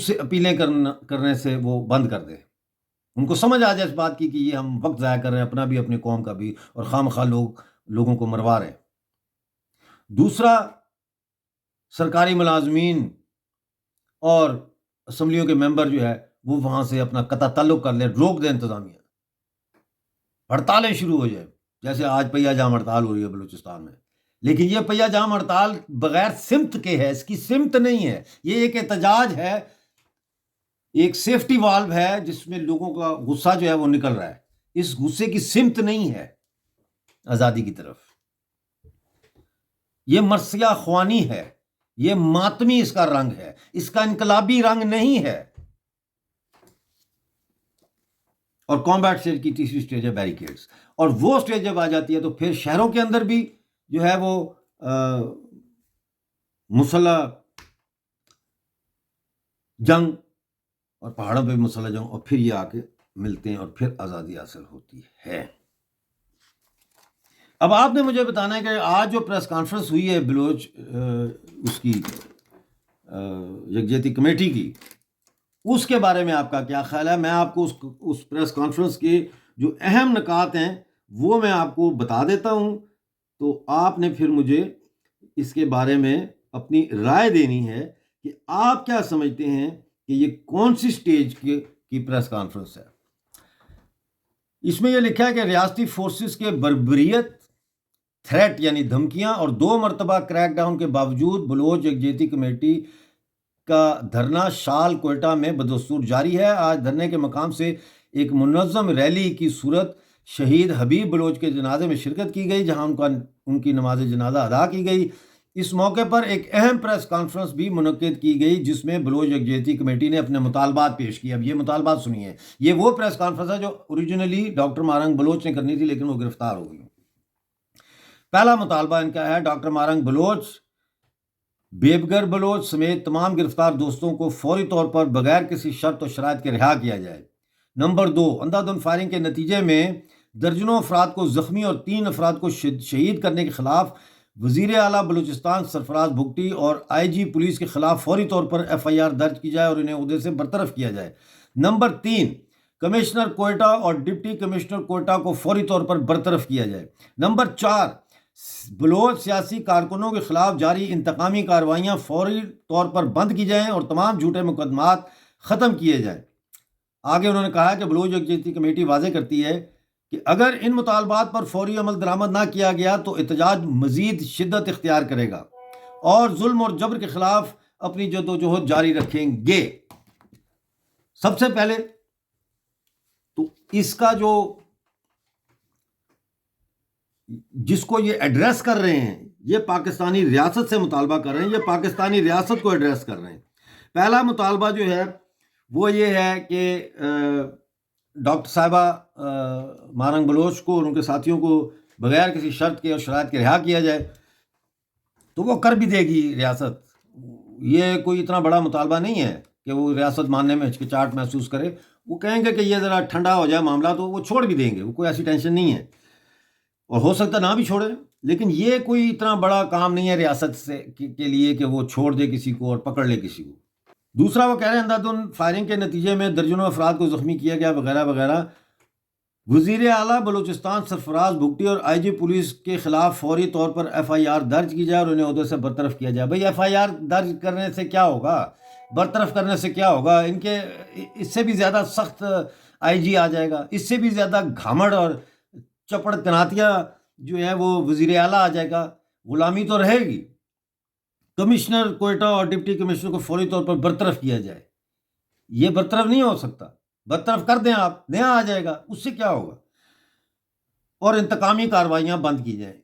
سے اپیلیں کرنے سے وہ بند کر دیں. ان کو سمجھ آ جائے اس بات کی کہ یہ ہم وقت ضائع کر رہے ہیں، اپنا بھی اپنے قوم کا بھی، اور خواہ لوگوں کو مروا رہے ہیں. دوسرا، سرکاری ملازمین اور اسمبلیوں کے ممبر جو ہے وہ وہاں سے اپنا قطع تعلق کر لیں، روک دیں انتظامیہ، ہڑتالیں شروع ہو جائیں. جیسے آج پہیہ جام ہڑتال ہو رہی ہے بلوچستان میں. لیکن یہ پہیہ جام ہڑتال بغیر سمت کے ہے، اس کی سمت نہیں ہے، یہ ایک احتجاج ہے، ایک سیفٹی والو ہے جس میں لوگوں کا غصہ جو ہے وہ نکل رہا ہے. اس غصے کی سمت نہیں ہے آزادی کی طرف. یہ مرثیہ خوانی ہے، یہ ماتمی اس کا رنگ ہے، اس کا انقلابی رنگ نہیں ہے. اور کامبیٹ اسٹیج کی تیسری اسٹیج ہے بیریکیڈز. اور وہ اسٹیج جب آ جاتی ہے تو پھر شہروں کے اندر بھی جو ہے وہ مسلح جنگ اور پہاڑوں پہ مسلح جنگ، اور پھر یہ آ کے ملتے ہیں اور پھر آزادی حاصل ہوتی ہے. اب آپ نے مجھے بتانا ہے کہ آج جو پریس کانفرنس ہوئی ہے بلوچ اس کی یکجہتی کمیٹی کی، اس کے بارے میں آپ کا کیا خیال ہے؟ میں آپ کو اس پریس کانفرنس کے جو اہم نکات ہیں وہ میں آپ کو بتا دیتا ہوں، تو آپ نے پھر مجھے اس کے بارے میں اپنی رائے دینی ہے کہ آپ کیا سمجھتے ہیں کہ یہ کون سی سٹیج کی پریس کانفرنس ہے. اس میں یہ لکھا ہے کہ ریاستی فورسز کے بربریت، تھریٹ یعنی دھمکیاں اور 2 مرتبہ کریک ڈاؤن کے باوجود بلوچ یکجہتی کمیٹی کا دھرنا شال کوئٹہ میں بدستور جاری ہے. آج دھرنے کے مقام سے ایک منظم ریلی کی صورت شہید حبیب بلوچ کے جنازے میں شرکت کی گئی، جہاں ان کی نماز جنازہ ادا کی گئی. اس موقع پر ایک اہم پریس کانفرنس بھی منعقد کی گئی جس میں بلوچ یکجہتی کمیٹی نے اپنے مطالبات پیش کیے. اب یہ مطالبات سنیے. یہ وہ پریس کانفرنس ہے جو اوریجنلی ڈاکٹر مارنگ بلوچ نے کرنی تھی لیکن وہ گرفتار ہو گئی. پہلا مطالبہ ان کا ہے ڈاکٹر مارنگ بلوچ، بیبگر بلوچ سمیت تمام گرفتار دوستوں کو فوری طور پر بغیر کسی شرط و شرائط کے رہا کیا جائے. نمبر 2، اندھا دھند فائرنگ کے نتیجے میں درجنوں افراد کو زخمی اور 3 افراد کو شہید کرنے کے خلاف وزیر اعلیٰ بلوچستان سرفراز بھگٹی اور IG پولیس کے خلاف فوری طور پر FIR درج کی جائے اور انہیں عہدے سے برطرف کیا جائے. نمبر 3، کمشنر کوئٹہ اور ڈپٹی کمشنر کوئٹہ کو فوری طور پر برطرف کیا جائے. نمبر 4، بلوچ سیاسی کارکنوں کے خلاف جاری انتقامی کارروائیاں فوری طور پر بند کی جائیں اور تمام جھوٹے مقدمات ختم کیے جائیں. آگے انہوں نے کہا کہ بلوچ یکجہتی کمیٹی واضح کرتی ہے کہ اگر ان مطالبات پر فوری عمل درآمد نہ کیا گیا تو احتجاج مزید شدت اختیار کرے گا اور ظلم اور جبر کے خلاف اپنی جدوجہد جاری رکھیں گے. سب سے پہلے تو اس کا جس کو یہ ایڈریس کر رہے ہیں یہ پاکستانی ریاست سے مطالبہ کر رہے ہیں، یہ پاکستانی ریاست کو ایڈریس کر رہے ہیں. پہلا مطالبہ جو ہے وہ یہ ہے کہ ڈاکٹر صاحبہ مارنگ بلوچ کو اور ان کے ساتھیوں کو بغیر کسی شرط کے اور شرائط کے رہا کیا جائے. تو وہ کر بھی دے گی ریاست. یہ کوئی اتنا بڑا مطالبہ نہیں ہے کہ وہ ریاست ماننے میں ہچکچاہٹ محسوس کرے. وہ کہیں گے کہ یہ ذرا ٹھنڈا ہو جائے معاملہ تو وہ چھوڑ بھی دیں گے، وہ کوئی ایسی ٹینشن نہیں ہے، اور ہو سکتا نہ بھی چھوڑے. لیکن یہ کوئی اتنا بڑا کام نہیں ہے ریاست کے لیے کہ وہ چھوڑ دے کسی کو اور پکڑ لے کسی کو. دوسرا وہ کہہ رہے ہیں اندھا دھند فائرنگ کے نتیجے میں درجنوں افراد کو زخمی کیا گیا وغیرہ وغیرہ. وزیر اعلیٰ بلوچستان سرفراز بھگٹی اور IG پولیس کے خلاف فوری طور پر FIR درج کی جائے اور انہیں عہدے سے برطرف کیا جائے. بھئی FIR درج کرنے سے کیا ہوگا؟ برطرف کرنے سے کیا ہوگا؟ ان کے اس سے بھی زیادہ سخت IG آ جائے گا، اس سے بھی زیادہ گھامڑ اور چپڑ تناتیہ جو ہے وہ وزیر اعلیٰ آ جائے گا. غلامی تو رہے گی. کمشنر کوئٹہ اور ڈپٹی کمشنر کو فوری طور پر برطرف کیا جائے. یہ برطرف نہیں ہو سکتا. برطرف کر دیں آپ، نیا آ جائے گا، اس سے کیا ہوگا؟ اور انتقامی کارروائیاں بند کی جائیں.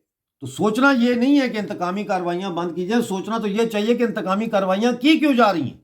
تو سوچنا یہ نہیں ہے کہ انتقامی کارروائیاں بند کی جائیں، سوچنا تو یہ چاہیے کہ انتقامی کارروائیاں کی کیوں جا رہی ہیں.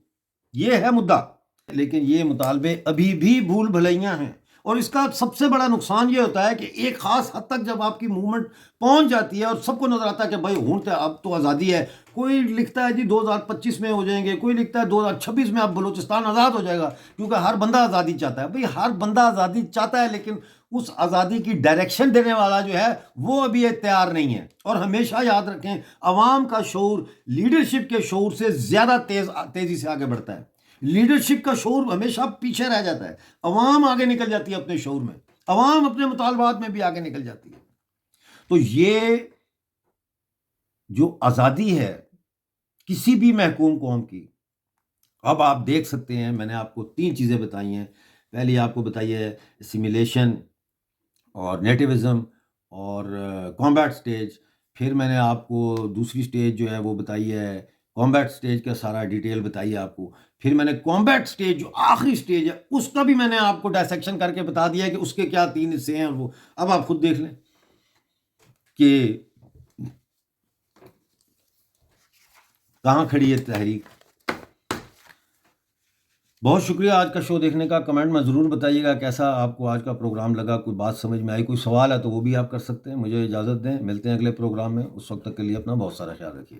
یہ ہے مدعا. لیکن یہ مطالبے ابھی بھی بھول بھلیاں ہیں، اور اس کا سب سے بڑا نقصان یہ ہوتا ہے کہ ایک خاص حد تک جب آپ کی موومنٹ پہنچ جاتی ہے اور سب کو نظر آتا ہے کہ بھائی ہوں اب تو آزادی ہے. کوئی لکھتا ہے جی 2025 میں ہو جائیں گے، کوئی لکھتا ہے 2026 میں اب بلوچستان آزاد ہو جائے گا، کیونکہ ہر بندہ آزادی چاہتا ہے. بھائی ہر بندہ آزادی چاہتا ہے لیکن اس آزادی کی ڈائریکشن دینے والا جو ہے وہ ابھی تیار نہیں ہے. اور ہمیشہ یاد رکھیں عوام کا شعور لیڈرشپ کے شعور سے زیادہ تیزی سے آگے بڑھتا ہے. لیڈرشپ کا شعور ہمیشہ پیچھے رہ جاتا ہے، عوام آگے نکل جاتی ہے اپنے شعور میں، عوام اپنے مطالبات میں بھی آگے نکل جاتی ہے. تو یہ جو آزادی ہے کسی بھی محکوم قوم کی، اب آپ دیکھ سکتے ہیں میں نے آپ کو 3 چیزیں بتائی ہیں. پہلی آپ کو بتائی ہے اسیمیلیشن اور نیٹیوزم اور کامبیٹ سٹیج. پھر میں نے آپ کو دوسری سٹیج جو ہے وہ بتائی ہے کامبیٹ سٹیج کا سارا ڈیٹیل بتائی ہے آپ کو. پھر میں نے کامبیٹ سٹیج جو آخری سٹیج ہے اس کا بھی میں نے آپ کو ڈائسیکشن کر کے بتا دیا ہے کہ اس کے کیا 3 حصے ہیں. وہ اب آپ خود دیکھ لیں کہ کہاں کھڑی ہے تحریک. بہت شکریہ آج کا شو دیکھنے کا. کمنٹ میں ضرور بتائیے گا کیسا آپ کو آج کا پروگرام لگا, کوئی بات سمجھ میں آئی, کوئی سوال ہے تو وہ بھی آپ کر سکتے ہیں. مجھے اجازت دیں, ملتے ہیں اگلے پروگرام میں. اس وقت تک کے لیے اپنا بہت سارا خیال رکھیے.